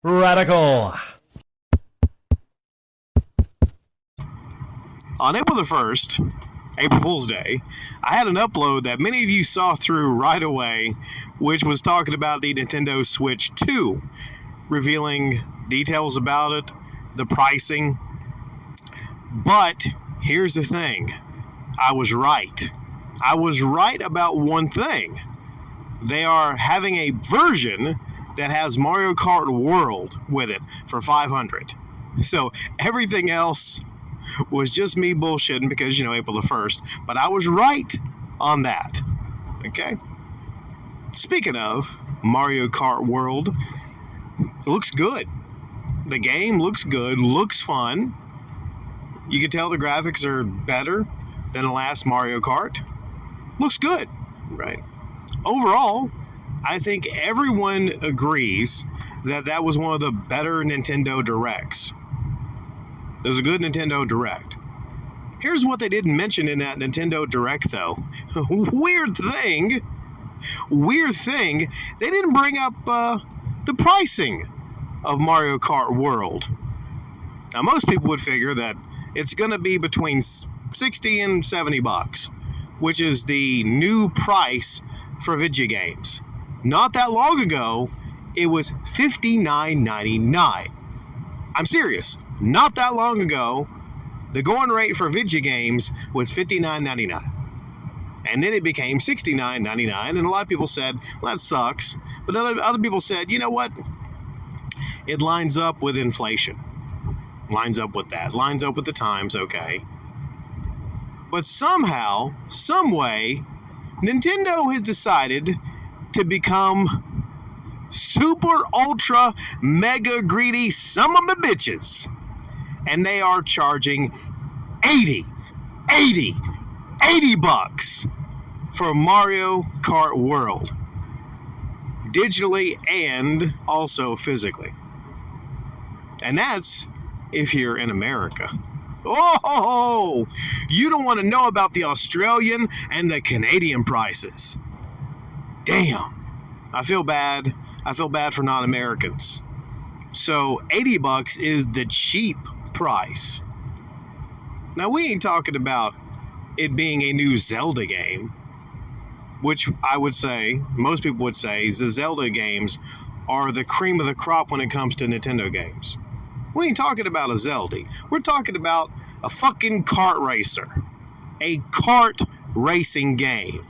Radical. On April the 1st, April Fool's Day, I had an upload that many of you saw through right away, which was talking about the Nintendo Switch 2, revealing details about it, the pricing. But here's the thing. I was right. I was right about one thing. They are having a version that has Mario Kart World with it for $500. So everything else was just me bullshitting because, April the 1st. But I was right on that. Okay? Speaking of Mario Kart World, it looks good. The game looks good, looks fun. You can tell the graphics are better than the last Mario Kart. Looks good, right? Overall, I think everyone agrees that that was one of the better Nintendo Directs. It was a good Nintendo Direct. Here's what they didn't mention in that Nintendo Direct, though. Weird thing, they didn't bring up the pricing of Mario Kart World. Now, most people would figure that it's going to be between $60 and $70, which is the new price for video games. Not that long ago, it was $59.99. I'm serious. Not that long ago, the going rate for video games was $59.99. And then it became $69.99, and a lot of people said, well, that sucks. But other people said, you know what? It lines up with inflation. Lines up with that. Lines up with the times, okay. But somehow, some way, Nintendo has decided to become super ultra mega greedy son of a bitches. And they are charging $80 for Mario Kart World. Digitally and also physically. And that's if you're in America. Oh, you don't want to know about the Australian and the Canadian prices. Damn. I feel bad. I feel bad for non-Americans. So $80 is the cheap price. Now, we ain't talking about it being a new Zelda game, which I would say, most people would say, is the Zelda games are the cream of the crop when it comes to Nintendo games. We ain't talking about a Zelda. We're talking about a fucking kart racer. A kart racing game.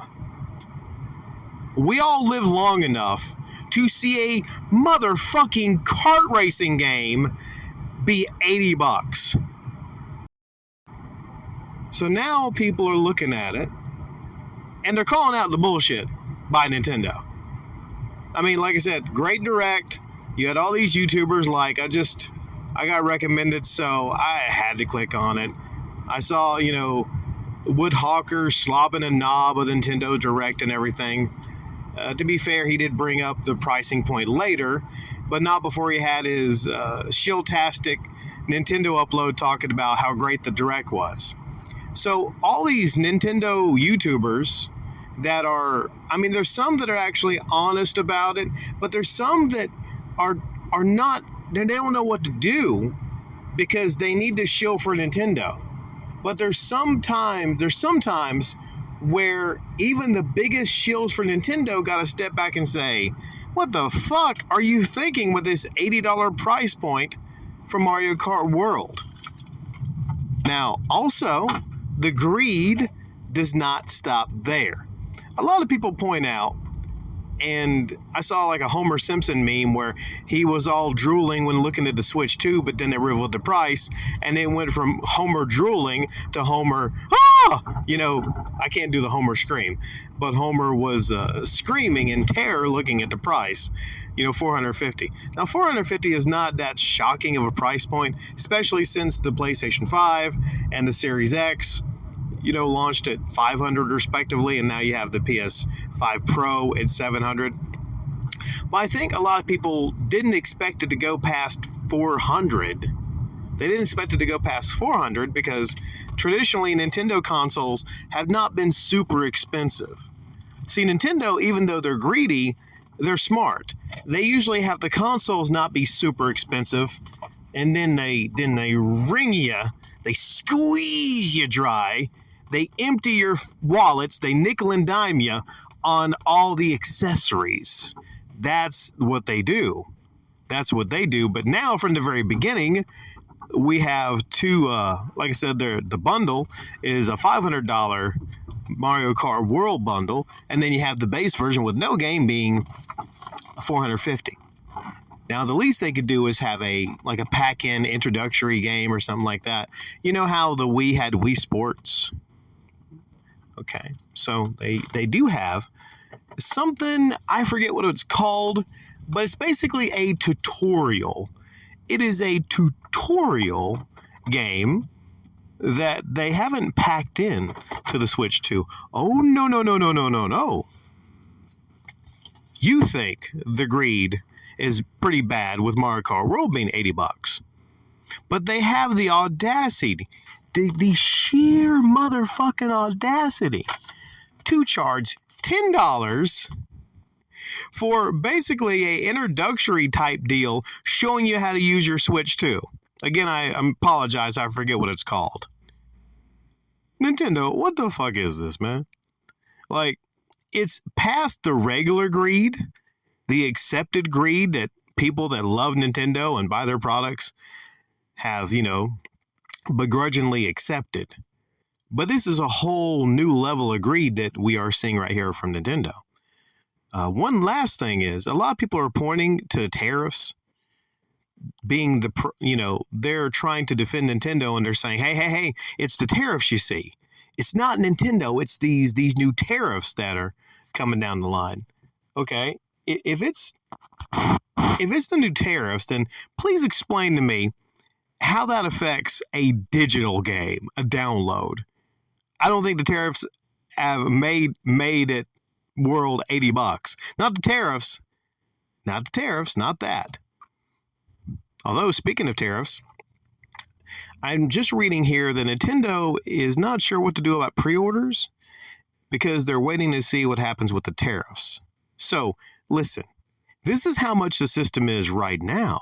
We all live long enough to see a motherfucking kart racing game be $80. So now people are looking at it and they're calling out the bullshit by Nintendo. I mean, like I said, great Direct. You had all these YouTubers like, I got recommended, so I had to click on it. I saw, Woodhawker slobbing a knob of Nintendo Direct and everything. To be fair, he did bring up the pricing point later, but not before he had his shill-tastic Nintendo upload talking about how great the Direct was. So all these Nintendo YouTubers that are, there's some that are actually honest about it, but there's some that are not, they don't know what to do because they need to shill for Nintendo. But there's sometimes where even the biggest shills for Nintendo got to step back and say, what the fuck are you thinking with this $80 price point for Mario Kart World? Now, also, the greed does not stop there. A lot of people point out, and I saw like a Homer Simpson meme where he was all drooling when looking at the Switch 2, but then they revealed the price, and it went from Homer drooling to Homer, I can't do the Homer scream, but Homer was screaming in terror looking at the price, $450. Now, $450 is not that shocking of a price point, especially since the PlayStation 5 and the Series X launched at $500 respectively, and now you have the PS5 Pro at $700. But I think a lot of people didn't expect it to go past $400. They didn't expect it to go past $400 because traditionally Nintendo consoles have not been super expensive. See, Nintendo, even though they're greedy, they're smart. They usually have the consoles not be super expensive, and then they ring you, they squeeze you dry, they empty your wallets, they nickel and dime you on all the accessories. That's what they do. That's what they do. But now, from the very beginning, we have two. Like I said, the bundle is a $500 Mario Kart World bundle, and then you have the base version with no game being $450. Now, the least they could do is have a pack-in introductory game or something like that. You know how the Wii had Wii Sports? Okay, so they do have something, I forget what it's called, but it's basically a tutorial. It is a tutorial game that they haven't packed in to the Switch 2. Oh, no, no, no, no, no, no, no. You think the greed is pretty bad with Mario Kart World being $80. But they have the audacity, the sheer motherfucking audacity to charge $10 for basically a introductory type deal showing you how to use your Switch 2. Again, I apologize, I forget what it's called. Nintendo, what the fuck is this, man? Like, it's past the regular greed, the accepted greed that people that love Nintendo and buy their products have, begrudgingly accepted. But this is a whole new level of greed that we are seeing right here from Nintendo. One last thing is, a lot of people are pointing to tariffs being they're trying to defend Nintendo, and they're saying, hey, it's the tariffs you see. It's not Nintendo, it's these new tariffs that are coming down the line. Okay, if it's the new tariffs, then please explain to me how that affects a digital game, a download. I don't think the tariffs have made it world $80. Not the tariffs, not that. Although, speaking of tariffs, I'm just reading here that Nintendo is not sure what to do about pre-orders because they're waiting to see what happens with the tariffs. So, listen, this is how much the system is right now.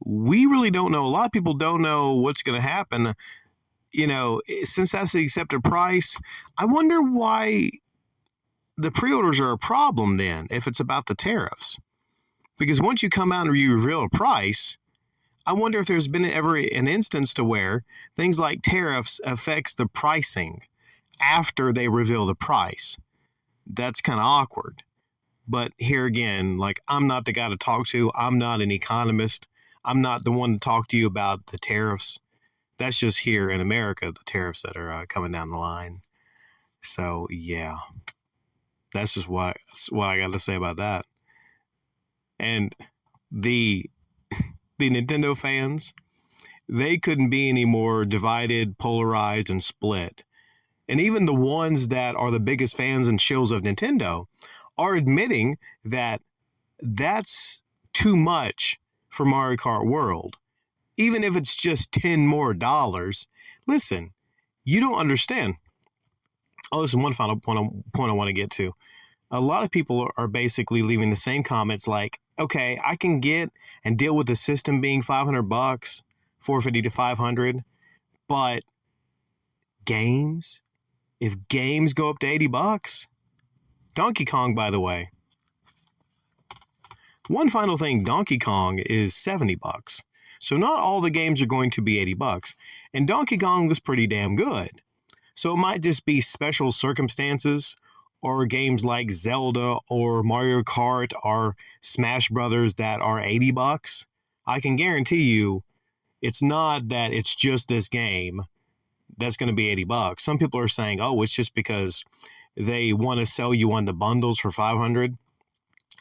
We really don't know. A lot of people don't know what's going to happen. Since that's the accepted price, I wonder why the pre-orders are a problem then, if it's about the tariffs. Because once you come out and you reveal a price, I wonder if there's been ever an instance to where things like tariffs affects the pricing after they reveal the price. That's kind of awkward. But here again, I'm not the guy to talk to. I'm not an economist. I'm not the one to talk to you about the tariffs. That's just here in America, the tariffs that are coming down the line. So, yeah. That's just what I got to say about that. And the Nintendo fans, they couldn't be any more divided, polarized, and split. And even the ones that are the biggest fans and shills of Nintendo are admitting that that's too much for Mario Kart World. Even if it's just $10 more. Listen, you don't understand. Oh, this is one final point I want to get to. A lot of people are basically leaving the same comments like, okay, I can get and deal with the system being $500, $450 to $500, but games, if games go up to $80, Donkey Kong, by the way. One final thing, Donkey Kong is $70. So not all the games are going to be $80. And Donkey Kong was pretty damn good. So it might just be special circumstances, or games like Zelda or Mario Kart or Smash Brothers that are $80. I can guarantee you it's not that it's just this game that's going to be $80. Some people are saying, oh, it's just because they want to sell you on the bundles for $500.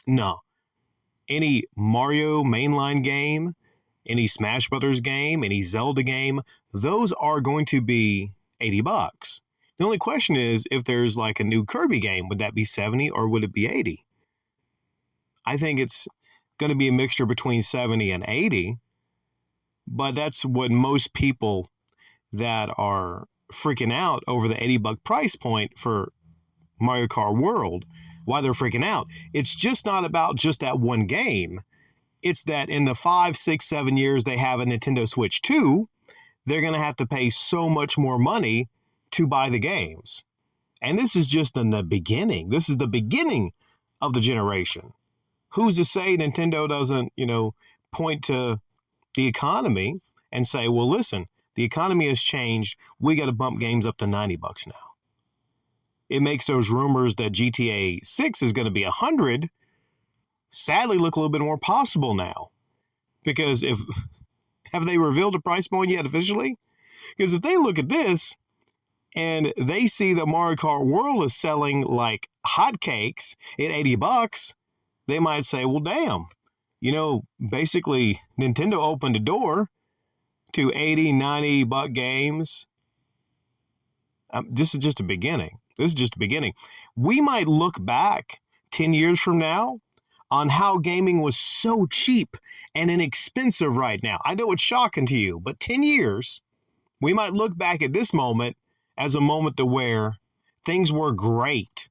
No. Any Mario mainline game, any Smash Brothers game, any Zelda game, those are going to be $80. The only question is, if there's like a new Kirby game, would that be 70 or would it be 80? I think it's going to be a mixture between 70 and 80, but that's what most people that are freaking out over the $80 price point for Mario Kart World why they're freaking out. It's just not about just that one game. It's that in the 5, 6, 7 years they have a Nintendo Switch 2, they're going to have to pay so much more money to buy the games. And this is just in the beginning. This is the beginning of the generation. Who's to say Nintendo doesn't, point to the economy and say, well, listen, the economy has changed. We got to bump games up to $90 now. It makes those rumors that GTA 6 is going to be $100 sadly look a little bit more possible now. Because have they revealed the price point yet officially? Because if they look at this and they see that Mario Kart World is selling like hotcakes at $80, they might say, well, damn, basically Nintendo opened the door to $80, $90 games. This is just a beginning. This is just a beginning. We might look back 10 years from now on how gaming was so cheap and inexpensive right now. I know it's shocking to you, but 10 years, we might look back at this moment as a moment to where things were great.